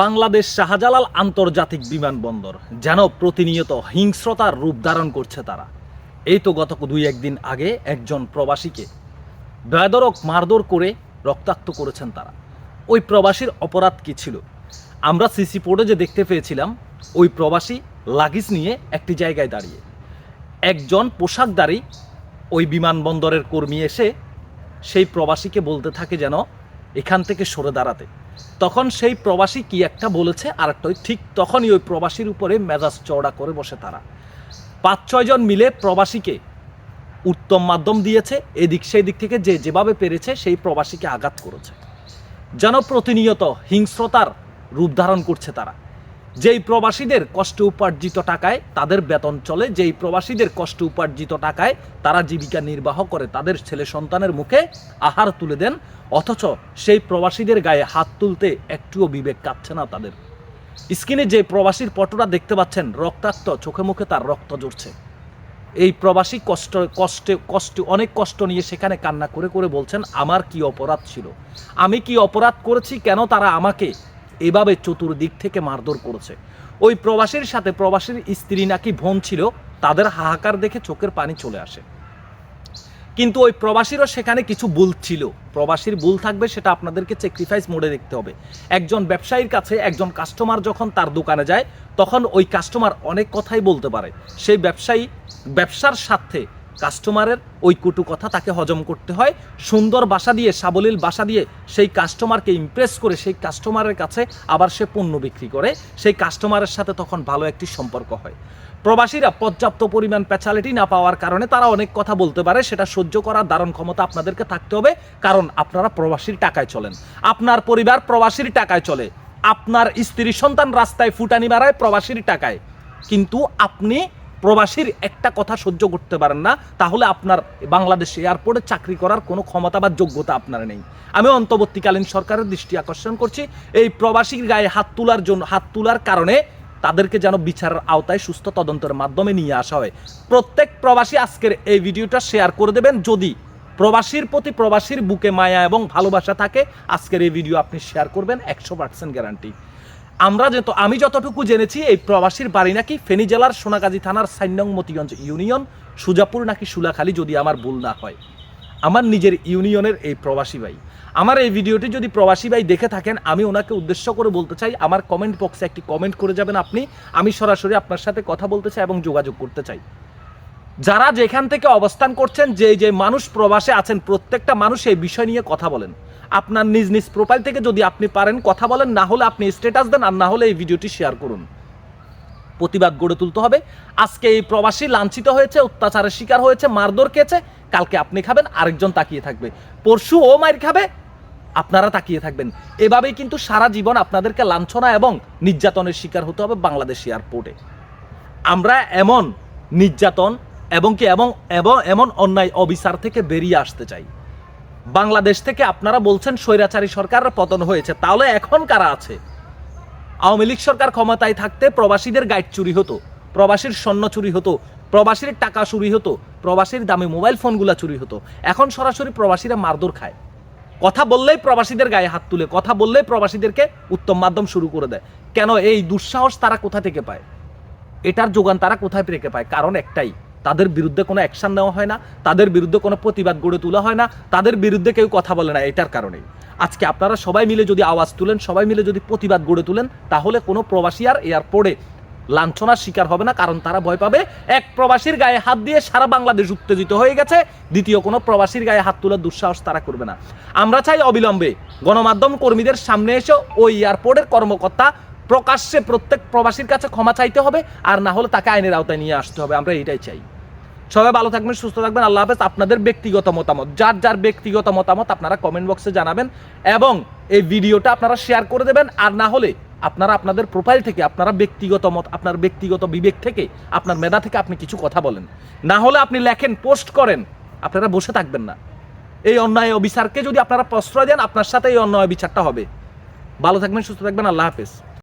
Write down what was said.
বাংলাদেশ শাহজালাল আন্তর্জাতিক বিমানবন্দর যেন প্রতিনিয়ত হিংস্রতার রূপ ধারণ করছে তারা। এই তো গত 2-1 দিন আগে একজন প্রবাসীকে বেধড়ক মারধর করে রক্তাক্ত করেছেন তারা। ওই প্রবাসীর অপরাধ কি ছিল? আমরা সিসি ফুটেজে দেখতে পেয়েছিলাম ওই প্রবাসী লাগেজ নিয়ে একটি জায়গায় দাঁড়িয়ে, একজন পোশাকধারী ওই বিমানবন্দরের কর্মী এসে সেই প্রবাসীকে বলতে থাকে যেন এখান থেকে সরে দাঁড়াতে। তখন সেই প্রবাসী কি একটা বলেছে আর একটা, ঠিক তখনই ওই প্রবাসীর উপরে মেজাজ চওড়া করে বসে তারা। 5-6 জন মিলে প্রবাসীকে উত্তম মাধ্যম দিয়েছে, এদিক সেই দিক থেকে যে যেভাবে পেরেছে সেই প্রবাসীকে আঘাত করেছে। যেন প্রতিনিয়ত হিংস্রতার রূপ ধারণ করছে তারা। যেই প্রবাসীদের কষ্ট উপার্জিত টাকায় তাদের বেতন চলে, যেই প্রবাসীদের কষ্ট উপার্জিত টাকায় তারা জীবিকা নির্বাহ করে, তাদের ছেলে সন্তানের মুখে আহার তুলে দেন, অথচ সেই প্রবাসীদের গায়ে হাত তুলতে একটুও বিবেক কাঁপছে না তাদের। স্ক্রিনে যে প্রবাসীর ফটোটা দেখতে পাচ্ছেন, রক্তাক্ত, চোখে মুখে তার রক্ত ঝরছে। এই প্রবাসী অনেক কষ্ট নিয়ে সেখানে কান্না করে করে বলছেন, আমার কি অপরাধ ছিল, আমি কি অপরাধ করেছি, কেন তারা আমাকে এভাবে চতুর্দিক থেকে মারধর করেছে। ওই প্রবাসীর সাথে প্রবাসীর স্ত্রী নাকি বোন ছিল, তাদের হাহাকার দেখে চোখের পানি চলে আসে। কিন্তু ওই প্রবাসীরও সেখানে কিছু ভুল ছিল। প্রবাসীর ভুল থাকবে, সেটা আপনাদেরকে স্যাক্রিফাইস মোডে দেখতে হবে। একজন ব্যবসায়ীর কাছে একজন কাস্টমার যখন তার দোকানে যায়, তখন ওই কাস্টমার অনেক কথাই বলতে পারে। সেই ব্যবসায়ী ব্যবসার স্বার্থে কাস্টমারের ওই কটু কথা তাকে হজম করতে হয়। সুন্দর ভাষা দিয়ে, সাবলীল ভাষা দিয়ে সেই কাস্টমারকে ইমপ্রেস করে সেই কাস্টমারের কাছে আবার সে পণ্য বিক্রি করে। সেই কাস্টমারের সাথে তখন ভালো একটি সম্পর্ক হয়। প্রবাসীরা পর্যাপ্ত পরিমাণ প্যাচালিটি না পাওয়ার কারণে তারা অনেক কথা বলতে পারে, সেটা সহ্য করার ধারণ ক্ষমতা আপনাদেরকে থাকতে হবে। কারণ আপনারা প্রবাসীর টাকায় চলেন, আপনার পরিবার প্রবাসীর টাকায় চলে, আপনার স্ত্রী সন্তান রাস্তায় ফুটানি মারায় প্রবাসীর টাকায়। কিন্তু আপনি প্রবাসীর একটা কথা সহ্য করতে পারেন না, তাহলে আপনার বাংলাদেশ এয়ারপোর্টে চাকরি করার কোনো ক্ষমতা বা যোগ্যতা আপনার নেই। আমি অন্তর্বর্তীকালীন সরকারের দৃষ্টি আকর্ষণ করছি, এই প্রবাসীর গায়ে হাত তোলার কারণে তাদেরকে যেন বিচারের আওতায় সুস্থ তদন্তের মাধ্যমে নিয়ে আসা হয়। প্রত্যেক প্রবাসী আজকের এই ভিডিওটা শেয়ার করে দেবেন। যদি প্রবাসীর প্রতি, প্রবাসীর বুকে মায়া এবং ভালোবাসা থাকে, আজকের এই ভিডিও আপনি শেয়ার করবেন, 100% গ্যারান্টি। আমি যতটুকু জেনেছি, এই প্রবাসীর বাড়ি নাকি ফেনী জেলার সোনাগাজী থানার 4 নং মতিগঞ্জ ইউনিয়ন, সুজাপুর নাকি সুলাখালী, যদি আমার ভুল না হয়। আমার নিজের ইউনিয়নের এই প্রবাসী ভাই। আমার এই ভিডিওটি যদি প্রবাসী ভাই দেখে থাকেন, আমি ওনাকে উদ্দেশ্য করে বলতে চাই, আমার কমেন্ট বক্সে একটি কমেন্ট করে যাবেন আপনি। আমি সরাসরি আপনার সাথে কথা বলতে চাই এবং যোগাযোগ করতে চাই। যারা যেখান থেকে অবস্থান করছেন, যে মানুষ প্রবাসে আছেন, প্রত্যেকটা মানুষ এই বিষয় নিয়ে কথা বলেন। আপনার নিজ নিজ প্রোফাইল থেকে যদি আপনি পারেন কথা বলেন, না হলে আপনি স্ট্যাটাস দেন, আর না হলে এই ভিডিওটি শেয়ার করুন। প্রতিবাদ গড়ে তুলতে হবে। আজকে এই প্রবাসী লাঞ্ছিত হয়েছে, অত্যাচারের শিকার হয়েছে, মারধর খেয়েছে, কালকে আপনি খাবেন, আরেকজন তাকিয়ে থাকবে, পরশু ও মার খাবে, আপনারা তাকিয়ে থাকবেন। এভাবেই কিন্তু সারা জীবন আপনাদেরকে লাঞ্ছনা এবং নির্যাতনের শিকার হতে হবে বাংলাদেশ এয়ারপোর্টে। আমরা এমন নির্যাতন এমন অন্যায় অবিচার থেকে বেরিয়ে আসতে চাই। বাংলাদেশ থেকে আপনারা বলছেন স্বৈরাচারী সরকারের পতন হয়েছে, তাহলে এখন কারা আছে? আওয়ামী লীগ সরকার ক্ষমতায় থাকতে প্রবাসীদের গাইড চুরি হতো, প্রবাসীর স্বর্ণ চুরি হতো, প্রবাসীর টাকা চুরি হতো, প্রবাসীর দামি মোবাইল ফোনগুলো চুরি হতো। এখন সরাসরি প্রবাসীরা মারধর খায়। কথা বললেই প্রবাসীদের গায়ে হাত তুলে, কথা বললেই প্রবাসীদেরকে উত্তম মাধ্যম শুরু করে দেয়। কেন? এই দুঃসাহস তারা কোথা থেকে পায়? এটার যোগান তারা কোথায় থেকে পায়? কারণ একটাই, তাদের বিরুদ্ধে কোনো অ্যাকশন নেওয়া হয় না, তাদের বিরুদ্ধে কোনো প্রতিবাদ গড়ে তোলা হয় না, তাদের বিরুদ্ধে কেউ কথা বলে না। এটার কারণেই আজকে আপনারা সবাই মিলে যদি আওয়াজ তুলেন, সবাই মিলে যদি প্রতিবাদ গড়ে তুলেন, তাহলে কোনো প্রবাসী আর এয়ারপোর্টে লাঞ্ছনার শিকার হবে না। কারণ তারা ভয় পাবে, এক প্রবাসীর গায়ে হাত দিয়ে সারা বাংলাদেশ উত্তেজিত হয়ে গেছে, দ্বিতীয় কোনো প্রবাসীর গায়ে হাত তোলার দুঃসাহস তারা করবে না। আমরা চাই অবিলম্বে গণমাধ্যম কর্মীদের সামনে এসে ওই এয়ারপোর্টের কর্মকর্তা প্রকাশ্যে প্রত্যেক প্রবাসীর কাছে ক্ষমা চাইতে হবে, আর না হলে তাকে আইনের আওতায় নিয়ে আসতে হবে। আমরা এটাই চাই। সবাই ভালো থাকবেন, সুস্থ থাকবেন, আল্লাহ হাফেজ। আপনাদের ব্যক্তিগত মতামত, যার ব্যক্তিগত মতামত আপনারা কমেন্ট বক্সে জানাবেন এবং এই ভিডিওটা আপনারা শেয়ার করে দেবেন। আর না হলে আপনারা আপনাদের প্রোফাইল থেকে, আপনার ব্যক্তিগত বিবেক থেকে, আপনার মেধা থেকে আপনি কিছু কথা বলেন। না হলে আপনি লেখেন, পোস্ট করেন, আপনারা বসে থাকবেন না। এই অন্যায় অবিচারকে যদি আপনারা প্রশ্রয় দেন, আপনার সাথে এই অন্যায় বিচারটা হবে। ভালো থাকবেন, সুস্থ থাকবেন, আল্লাহ হাফেজ।